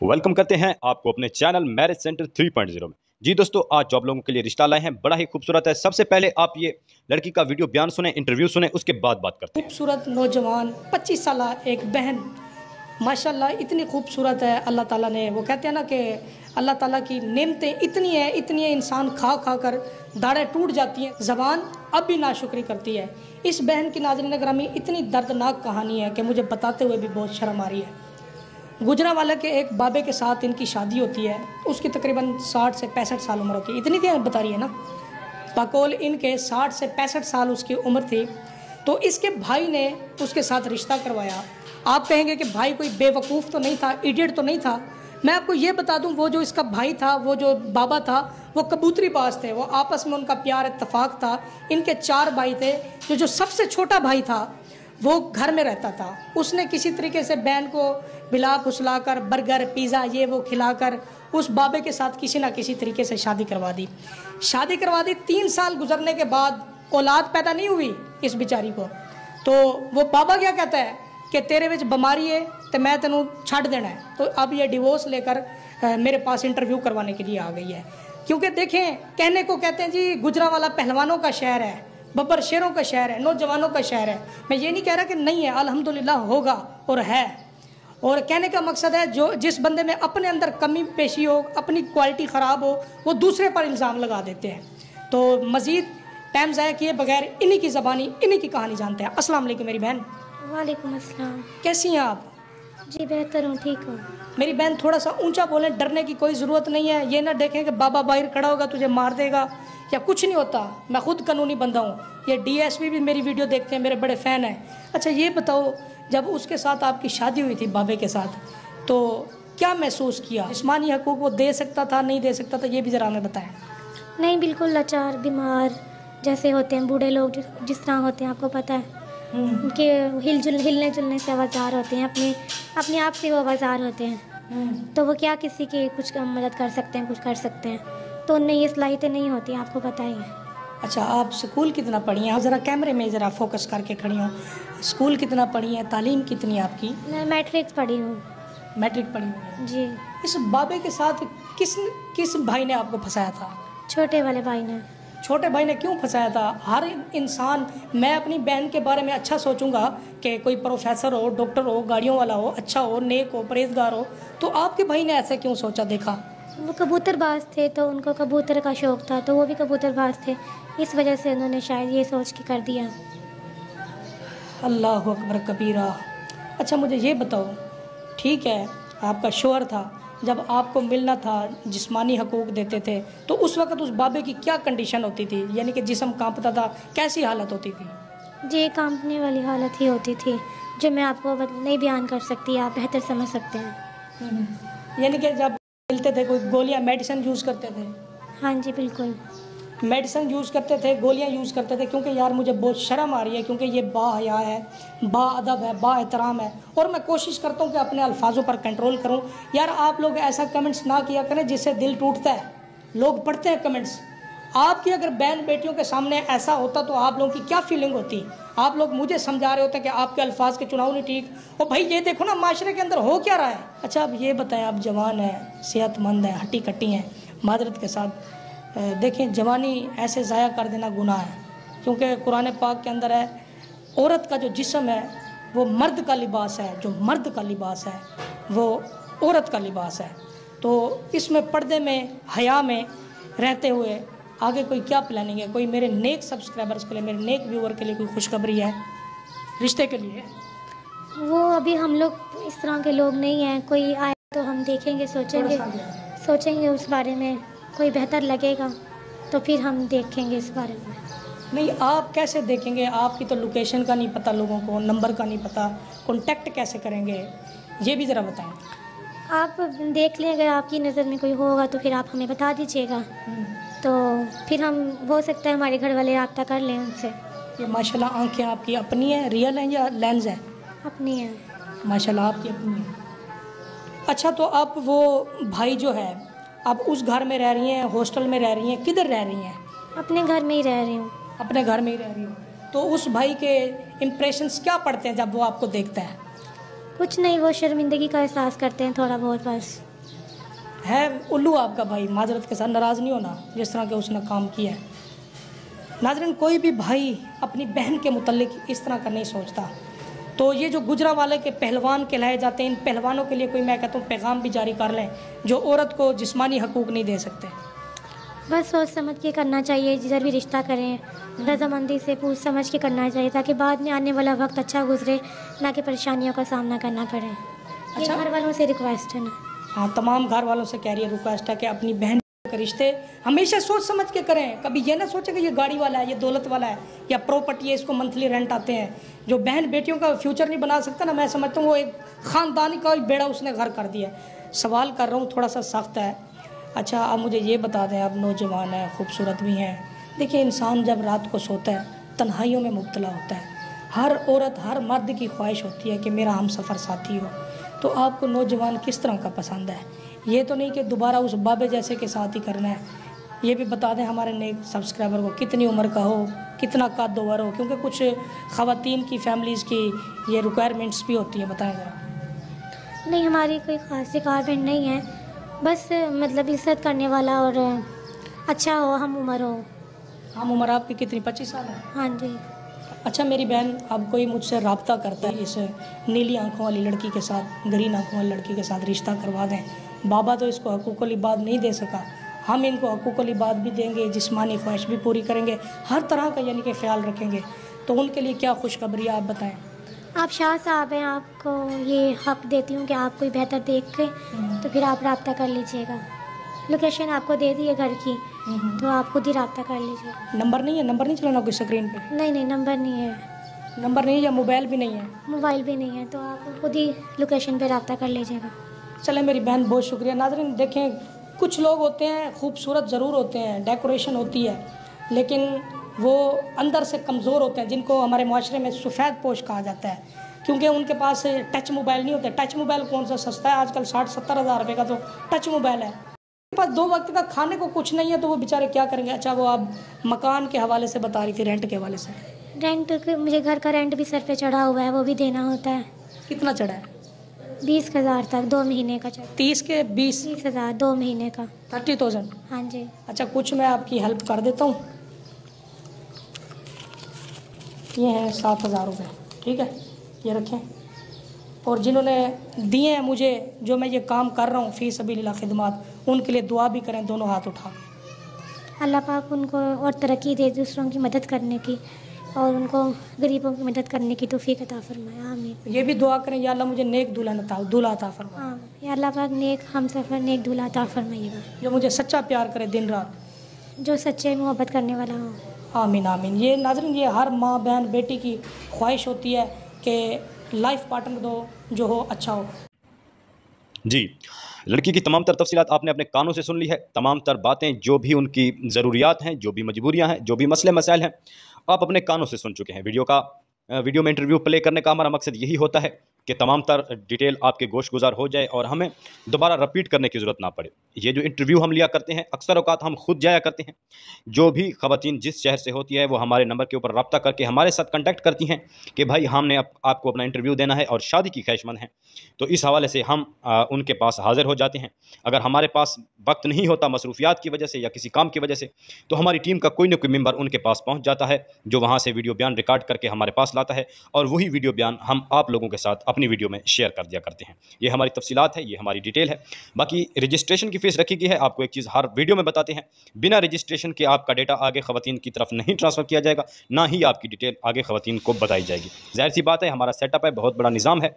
Welcome करते हैं आपको अपने चैनल मैरिज सेंटर 3.0 में। जी दोस्तों, आज जो आप लोगों के लिए रिश्ता लाए हैं बड़ा ही खूबसूरत है। सबसे पहले आप ये लड़की का वीडियो बयान सुने, इंटरव्यू सुने, उसके बाद बात करते हैं। खूबसूरत नौजवान 25 साल एक बहन माशाल्लाह इतनी खूबसूरत है। अल्लाह ताला ने, वो कहते हैं ना कि अल्लाह ताला की नेमतें इतनी है इंसान खा खा कर दाढ़ें टूट जाती हैं, ज़बान अब भी नाशुक्री करती है। इस बहन की नाज़रीन ग्रामी इतनी दर्दनाक कहानी है कि मुझे बताते हुए भी बहुत शर्म आ रही है। गुजरांवाला के एक बाबे के साथ इनकी शादी होती है। उसकी तकरीबन 60 से 65 साल उम्र होती है। इतनी देर बता रही है ना, बकौल इनके 60 से 65 साल उसकी उम्र थी। तो इसके भाई ने उसके साथ रिश्ता करवाया। आप कहेंगे कि भाई कोई बेवकूफ़ तो नहीं था, इडियट तो नहीं था। मैं आपको ये बता दूं, वो जो इसका भाई था, वो जो बाबा था, वो कबूतरीबाज थे। वो आपस में उनका प्यार इत्तेफाक था। इनके 4 भाई थे। जो सबसे छोटा भाई था वो घर में रहता था। उसने किसी तरीके से बहन को बिला फुसला कर बर्गर पिज़्ज़ा ये वो खिलाकर उस बाबे के साथ किसी ना किसी तरीके से शादी करवा दी। 3 साल गुजरने के बाद औलाद पैदा नहीं हुई इस बेचारी को। तो वो बाबा क्या कहता है कि तेरे विच बीमारी है तो मैं तेनों छड़ देना है। तो अब ये डिवोर्स लेकर मेरे पास इंटरव्यू करवाने के लिए आ गई है। क्योंकि देखें, कहने को कहते हैं जी गुजरांवाला पहलवानों का शहर है, बब्बर शेरों का शहर है, नौजवानों का शहर है। मैं ये नहीं कह रहा कि नहीं है, अल्हम्दुलिल्लाह होगा और है। और कहने का मकसद है जो जिस बंदे में अपने अंदर कमी पेशी हो, अपनी क्वालिटी ख़राब हो, वो दूसरे पर इल्ज़ाम लगा देते हैं। तो मज़ीद टाइम ज़ाया किए बगैर इन्हीं की ज़बानी इन्हीं की कहानी जानते हैं। अस्सलाम वालेकुम मेरी बहन। वालेकुम अस्सलाम। कैसी हैं आप? जी बेहतर हूँ, ठीक हूँ। मेरी बहन थोड़ा सा ऊंचा बोलें, डरने की कोई ज़रूरत नहीं है। ये ना देखें कि बाबा बाहर खड़ा होगा तुझे मार देगा या कुछ नहीं होता। मैं खुद कानूनी बंदा हूँ। ये डीएसपी भी मेरी वीडियो देखते हैं, मेरे बड़े फ़ैन हैं। अच्छा ये बताओ, जब उसके साथ आपकी शादी हुई थी बाबे के साथ, तो क्या महसूस किया? जिस्मानी हकूक़ वो दे सकता था, नहीं दे सकता था, ये भी ज़रा हमें बताएं। नहीं, बिल्कुल लाचार बीमार जैसे होते हैं बूढ़े लोग जिस तरह होते हैं, आपको पता है उनके हिलने जुलने से आवाज़ार होते हैं, अपने आप से वो आवाज़ार होते हैं। तो वो क्या किसी की कुछ मदद कर सकते हैं, कुछ कर सकते हैं? तो उनमें ये सलाहियतें नहीं होती, आपको पता ही है। अच्छा, आप स्कूल कितना पढ़ी हैं? ज़रा कैमरे में ज़रा फोकस करके खड़ी हूँ। स्कूल कितना पढ़ी हैं? तालीम कितनी है आपकी? मैं मैट्रिक पढ़ी हूँ। मैट्रिक पढ़ी हुई जी। इस बाबे के साथ किस भाई ने आपको फंसाया था? छोटे वाले भाई ने। छोटे भाई ने क्यों फंसाया था? हर इंसान, मैं अपनी बहन के बारे में अच्छा सोचूंगा कि कोई प्रोफेसर हो, डॉक्टर हो, गाड़ियों वाला हो, अच्छा हो, नेक हो, परहेजगार हो। तो आपके भाई ने ऐसा क्यों सोचा? देखा वो कबूतरबाज थे तो उनको कबूतर का शौक़ था, तो वो भी कबूतरबाज थे, इस वजह से उन्होंने शायद ये सोच के कर दिया। अल्लाह अकबर कबीरा। अच्छा मुझे ये बताओ, ठीक है आपका शौहर था, जब आपको मिलना था जिस्मानी हकूक़ देते थे, तो उस वक़्त उस बाबे की क्या कंडीशन होती थी? यानी कि जिस्म कांपता था, कैसी हालत होती थी? जी, कांपने वाली हालत ही होती थी, जो मैं आपको नहीं बयान कर सकती, आप बेहतर समझ सकते हैं। यानी कि जब मिलते थे कोई गोलियां मेडिसिन यूज़ करते थे? हाँ जी बिल्कुल, मेडिसिन यूज़ करते थे, गोलियां यूज़ करते थे। क्योंकि यार मुझे बहुत शर्म आ रही है, क्योंकि ये बाहया है, बाअदब है, बाएहतराम है, और मैं कोशिश करता हूँ कि अपने अल्फाजों पर कंट्रोल करूँ। यार आप लोग ऐसा कमेंट्स ना किया करें जिससे दिल टूटता है। लोग पढ़ते हैं कमेंट्स। आपकी अगर बहन बेटियों के सामने ऐसा होता तो आप लोगों की क्या फीलिंग होती? आप लोग मुझे समझा रहे होते कि आपके अल्फाज के चुनाव नहीं ठीक। और भाई ये देखो ना माशरे के अंदर हो क्या रहा है। अच्छा अब ये बताएं, आप जवान हैं, सेहतमंद हैं, हट्टी कट्टी हैं, मादरत के साथ देखें, जवानी ऐसे ज़ाया कर देना गुनाह है। क्योंकि कुरान पाक के अंदर है, औरत का जो जिस्म है वो मर्द का लिबास है, जो मर्द का लिबास है वो औरत का लिबास है। तो इसमें पर्दे में, हया में रहते हुए आगे कोई क्या प्लानिंग है? कोई मेरे नेक सब्सक्राइबर्स के लिए, मेरे नेक व्यूअर के लिए कोई खुशखबरी है रिश्ते के लिए? वो अभी हम लोग इस तरह के लोग नहीं हैं। कोई आए तो हम देखेंगे, सोचेंगे उस बारे में, कोई बेहतर लगेगा तो फिर हम देखेंगे इस बारे में। नहीं, आप कैसे देखेंगे? आपकी तो लोकेशन का नहीं पता लोगों को, नंबर का नहीं पता, कांटेक्ट कैसे करेंगे? ये भी ज़रा बताएं। आप देख लें, अगर आपकी नज़र में कोई होगा तो फिर आप हमें बता दीजिएगा, तो फिर हम, हो सकता है हमारे घर वाले रब्ता कर लें उनसे। ये माशाल्लाह आंखें आपकी अपनी हैं, रियल हैं या लेंस है? अपनी है। माशाल्लाह आपकी अपनी है। अच्छा तो आप वो भाई जो है, आप उस घर में रह रही हैं, हॉस्टल में रह रही हैं, किधर रह रही हैं? अपने घर में ही रह रही हूँ। अपने घर में ही रह रही हूँ। तो उस भाई के इम्प्रेशंस क्या पड़ते हैं जब वो आपको देखता है? कुछ नहीं, वो शर्मिंदगी का एहसास करते हैं थोड़ा बहुत बस। है उल्लू आपका भाई, माजरत के साथ नाराज़ नहीं होना जिस तरह के उसने काम किया है। नाज़रीन, कोई भी भाई अपनी बहन के मुतल्लिक इस तरह का नहीं सोचता। तो ये जो गुजरांवाले के पहलवान कहलाए जाते हैं, इन पहलवानों के लिए कोई, मैं कहता हूँ, पैगाम भी जारी कर लें जो औरत को जिस्मानी हकूक़ नहीं दे सकते। बस सोच समझ के करना चाहिए, जिधर भी रिश्ता करें रजामंदी से पूछ समझ के करना चाहिए, ताकि बाद में आने वाला वक्त अच्छा गुजरे, ना कि परेशानियों का सामना करना पड़े। ये घर वालों से रिक्वेस्ट है ना। हाँ, तमाम घर वालों से कह रही है, रिक्वेस्ट है कि अपनी बहन के रिश्ते हमेशा सोच समझ के करें। कभी ये ना सोचें कि ये गाड़ी वाला है, ये दौलत वाला है, या प्रॉपर्टी है, इसको मंथली रेंट आते हैं। जो बहन बेटियों का फ्यूचर नहीं बना सकता ना, मैं समझता हूँ वो एक ख़ानदानी का बेड़ा उसने घर कर दिया। सवाल कर रहा हूँ, थोड़ा सा सख्त है। अच्छा, आप मुझे ये बता दें, आप नौजवान हैं, खूबसूरत भी हैं। देखिए, इंसान जब रात को सोता है तन्हाइयों में मुब्तला होता है। हर औरत, हर मर्द की ख्वाहिश होती है कि मेरा हम सफ़र साथी हो। तो आपको नौजवान किस तरह का पसंद है? ये तो नहीं कि दोबारा उस बाबे जैसे के साथ ही करना है। ये भी बता दें हमारे नए सब्सक्राइबर को, कितनी उम्र का हो, कितना कद ओवर हो, क्योंकि कुछ ख़वातीन की फैमिलीज़ की ये रिक्वायरमेंट्स भी होती है, बताएं ज़रा। नहीं, हमारी कोई ख़ास रिक्वायरमेंट नहीं है, बस मतलब इज़्ज़त करने वाला और अच्छा हो, हम उम्र हो। हम उम्र आपकी कितनी, 25 साल है? हाँ जी। अच्छा मेरी बहन, अब कोई मुझसे रब्ता करता है इस नीली आंखों वाली लड़की के साथ, ग्रीन आंखों वाली लड़की के साथ रिश्ता करवा दें। बाबा तो इसको हकूक़ुल इबाद नहीं दे सका, हम इनको हकूक़ुल इबाद भी देंगे, जिस्मानी ख्वाहिश भी पूरी करेंगे, हर तरह का यानी कि ख्याल रखेंगे। तो उनके लिए क्या खुशखबरी है, आप बताएं। आप शाह साहब हैं, आपको ये हक़ देती हूँ कि आप कोई बेहतर देख के तो फिर आप रब्ता कर लीजिएगा। लोकेशन आपको दे दी है घर की, तो आप खुद ही रब्ता कर लीजिएगा। नंबर नहीं है? नंबर नहीं चलाना कोई स्क्रीन पे? नहीं, नंबर नहीं है। नंबर नहीं है या मोबाइल भी नहीं है? मोबाइल भी नहीं है, तो आप खुद ही लोकेशन पे रब्ता कर लीजिएगा। चले मेरी बहन, बहुत शुक्रिया। नाज़रीन देखें, कुछ लोग होते हैं खूबसूरत ज़रूर होते हैं, डेकोरेशन होती है, लेकिन वो अंदर से कमज़ोर होते हैं, जिनको हमारे माशरे में सफ़ेद पोश कहा जाता है, क्योंकि उनके पास टच मोबाइल नहीं होते। टच मोबाइल कौन सा सस्ता है आजकल, 60-70 हज़ार रुपये का तो टच मोबाइल है। उनके पास 2 वक्त का खाने को कुछ नहीं है, तो वो बेचारे क्या करेंगे। अच्छा, वो आप मकान के हवाले से बता रही थी, रेंट के हवाले से। रेंट, मुझे घर का रेंट भी सर पे चढ़ा हुआ है, वो भी देना होता है। कितना चढ़ा है? 20,000 तक 2 महीने का चढ़ा। 30 के 20? 20,000 2 महीने का, 30,000। हाँ जी। अच्छा, कुछ मैं आपकी हेल्प कर देता हूँ। ये हैं 7,000 रुपये, ठीक है, ये रखें। और जिन्होंने दिए हैं मुझे, जो मैं ये काम कर रहा हूँ फ़ी सबीलिल्लाह खिदमत, उनके लिए दुआ भी करें दोनों हाथ उठा के। अल्लाह पाक उनको और तरक्की दे, दूसरों की मदद करने की और उनको गरीबों की मदद करने की तौफीक अता फरमाए, आमीन। ये भी दुआ करें, या अल्लाह मुझे नेक दूल्हा अता फरमाए। हाँ, या अल्लाह पाक नेक हम सफ़र नेक दूल्हा अता फरमाइएगा, जो मुझे सच्चा प्यार करे दिन रात, जो सच्चे मोहब्बत करने वाला हो। आमीन आमीन। ये नाज़रीन, ये हर माँ बहन बेटी की ख्वाहिश होती है कि लाइफ पार्टनर दो जो हो अच्छा हो। जी, लड़की की तमाम तर तफसीलात आपने अपने कानों से सुन ली है। तमाम तर बातें, जो भी उनकी ज़रूरियात हैं, जो भी मजबूरियां हैं, जो भी मसले मसाइल हैं, आप अपने कानों से सुन चुके हैं। वीडियो में इंटरव्यू प्ले करने का हमारा मकसद यही होता है कि तमाम तर डिटेल आपके गोश गुजार हो जाए और हमें दोबारा रिपीट करने की ज़रूरत ना पड़े। ये जो इंटरव्यू हम लिया करते हैं, अक्सर औकात हम खुद जाया करते हैं। जो भी ख़वातीन जिस शहर से होती है, वो हमारे नंबर के ऊपर रब्ता करके हमारे साथ कंटेक्ट करती हैं कि भाई हमने आपको अपना इंटरव्यू देना है और शादी की ख्वाहिशमंद हैं। तो इस हवाले से हम उनके पास हाज़िर हो जाते हैं। अगर हमारे पास वक्त नहीं होता मसरूफियात की वजह से या किसी काम की वजह से, तो हमारी टीम का कोई ना कोई मेंबर उनके पास पहुंच जाता है, जो वहां से वीडियो बयान रिकॉर्ड करके हमारे पास लाता है और वही वीडियो बयान हम आप लोगों के साथ अपनी वीडियो में शेयर कर दिया करते हैं। ये हमारी तफसीलात है, ये हमारी डिटेल है। बाकी रजिस्ट्रेशन की फ़ीस रखी गई है। आपको एक चीज़ हर वीडियो में बताते हैं, बिना रजिस्ट्रेशन के आपका डेटा आगे ख़वातीन की तरफ नहीं ट्रांसफ़र किया जाएगा, ना ही आपकी डिटेल आगे ख़वातीन को बताई जाएगी। ज़ाहिर सी बात है, हमारा सेटअप है, बहुत बड़ा निज़ाम है,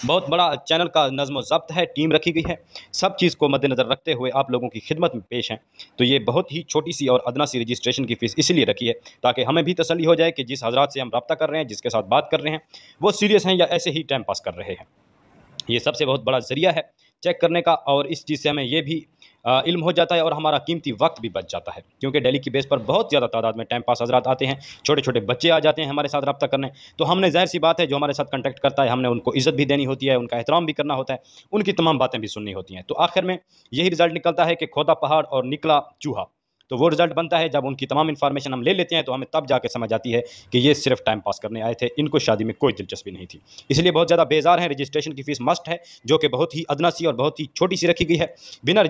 बहुत बड़ा चैनल का नज़्म ज़ब्त है, टीम रखी गई है। सब चीज़ को मद्देनज़र रखते हुए आप लोगों की खिदमत में पेश हैं। तो ये बहुत ही छोटी सी और अदना सी रजिस्ट्रेशन की फ़ीस इसलिए रखी है ताकि हमें भी तसल्ली हो जाए कि जिस हज़रात से हम रब्ता कर रहे हैं, जिसके साथ बात कर रहे हैं, वो सीरियस हैं या ऐसे ही टाइम पास कर रहे हैं। ये सबसे बहुत बड़ा ज़रिया है चेक करने का, और इस चीज़ से हमें ये भी इल्म हो जाता है और हमारा कीमती वक्त भी बच जाता है, क्योंकि डेली की बेस पर बहुत ज़्यादा तादाद में टाइम पास हज़रात आते हैं, छोटे छोटे बच्चे आ जाते हैं हमारे साथ रब्ता करने। तो हमने ज़ाहिर सी बात है, जो हमारे साथ कंटेक्ट करता है, हमने उनको इज़्ज़त भी देनी होती है, उनका एहतराम भी करना होता है, उनकी तमाम बातें भी सुननी होती हैं। तो आखिर में यही रिज़ल्ट निकलता है कि खोदा पहाड़ और निकला चूहा। तो वो रिजल्ट बनता है जब उनकी तमाम इन्फॉर्मेशन हम ले लेते हैं, तो हमें तब जाके समझ आती है कि ये सिर्फ टाइम पास करने आए थे, इनको शादी में कोई दिलचस्पी नहीं थी। इसलिए बहुत ज़्यादा बेजार हैं। रजिस्ट्रेशन की फ़ीस मस्ट है, जो कि बहुत ही अदना सी और बहुत ही छोटी सी रखी गई है। बिना